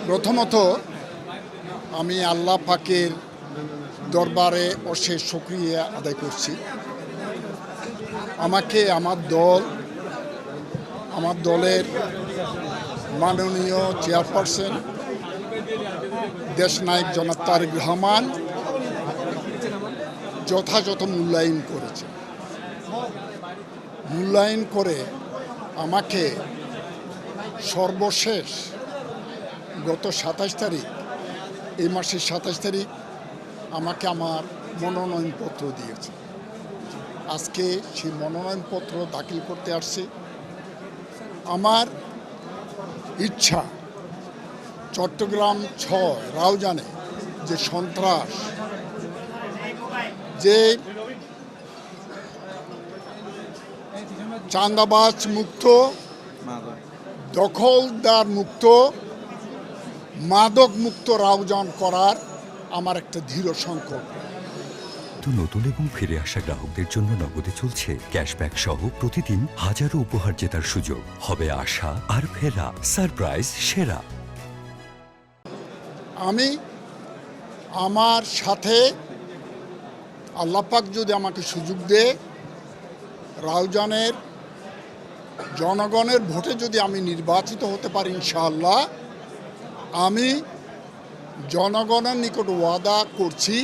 প্রথমত আমি আল্লাহ পাকের দরবারে অশেষ শুকরিয়া আদায় করছি। আমাকে আমার দলের মাননীয় চেয়ারপারসন দেশনায়ক জনাব তারেক রহমান যথাযথ মূল্যায়ন করেছে। মূল্যায়ন করে আমাকে সর্বশেষ গত 27 তারিখ, এই মাসের 27 তারিখ আমাকে আমার মনোনয়নপত্র দিয়েছে। আজকে সেই মনোনয়নপত্র দাখিল করতে আসছি। আমার ইচ্ছা চট্টগ্রাম 6 রাউজানে যে সন্ত্রাস, যে চাঁদাবাজ মুক্ত, দখলদার মুক্ত, মাদক মুক্ত রাউজান করার আমার একটা দৃঢ় সংকল্প। নতুন এবং ফিরে আসা গ্রাহকদের জন্য নগদে চলছে ক্যাশব্যাক সহ প্রতিদিন হাজারো উপহার জেতার সুযোগ। হবে আশা আর ফেরা, সারপ্রাইজ সেরা। আমি আমার সাথে আল্লাহ পাক যদি আমাকে সুযোগ দেয়, রাউজানের জনগণের ভোটে যদি আমি নির্বাচিত হতে পারি, ইনশাআল্লাহ আমি জনগণের নিকট ওয়াদা করছি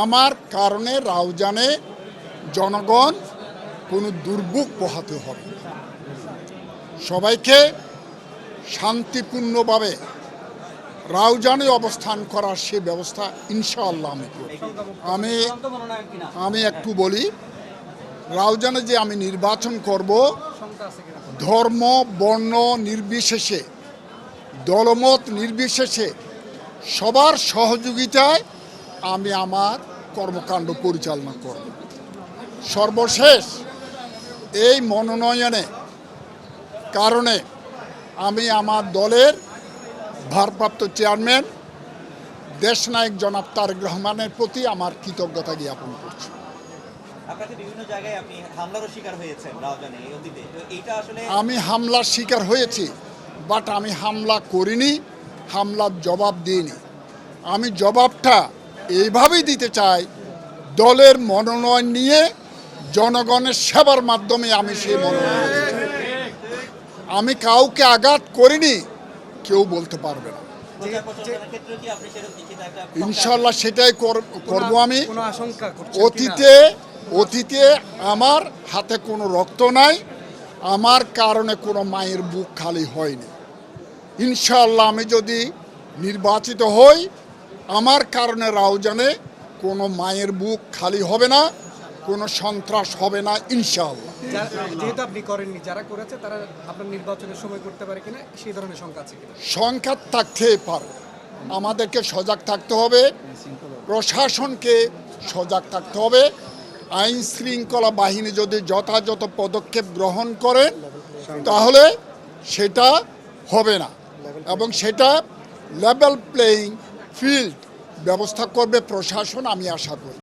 আমার কারণে রাউজানে জনগণ কোনো দুর্ভোগ পোহাতে হবে না। সবাইকে শান্তিপূর্ণভাবে রাউজানে অবস্থান করার সে ব্যবস্থা ইনশাআল্লাহ আমি করব। আমি একটু বলি, রাউজানে যে আমি নির্বাচন করব, ধর্ম বর্ণ নির্বিশেষে, দলমত নির্বিশেষে সবার সহযোগিতায় আমি আমার কর্মকাণ্ড পরিচালনা করব। সর্বশেষ এই মনোনয়নে কারণে আমি আমার দলের ভারপ্রাপ্ত চেয়ারম্যান দেশনায়ক জনাব তারেক রহমানের প্রতি আমার কৃতজ্ঞতা জ্ঞাপন করছি। আমি হামলার শিকার হয়েছি, বাট আমি হামলা করিনি, হামলার জবাব দিইনি। আমি জবাবটা এইভাবেই দিতে চাই, দলের মনোনয়ন নিয়ে জনগণের সেবার মাধ্যমে আমি সেই মনোনয়ন দিতে চাই। আমি কাউকে আঘাত করিনি, কেউ বলতে পারবে না। ইনশাল্লাহ সেটাই করব আমি। অতীতে আমার হাতে কোনো রক্ত নাই, আমার কারণে কোনো মায়ের বুক খালি হয়নি। ইনশাল্লাহ আমি যদি নির্বাচিত হই, আমার কারণে রাউজানে কোনো মায়ের বুক খালি হবে না, কোনো সন্ত্রাস হবে না ইনশাআল্লাহ। যেহেতু আপনি করেননি, যারা করেছে তারা আপনার নির্বাচনের সময় করতে পারে কিনা, সেই ধরনের শঙ্কা আছে কিনা? শঙ্কা থাকতেই পারে। আমাদেরকে সজাগ থাকতে হবে, প্রশাসনকে সজাগ থাকতে হবে। আইন শৃঙ্খলা বাহিনী যদি যথাযথ পদক্ষেপ গ্রহণ করে তাহলে সেটা হবে না, এবং সেটা লেভেল প্লেয়িং ফিল্ড ব্যবস্থা করবে প্রশাসন, আমি আশা করি।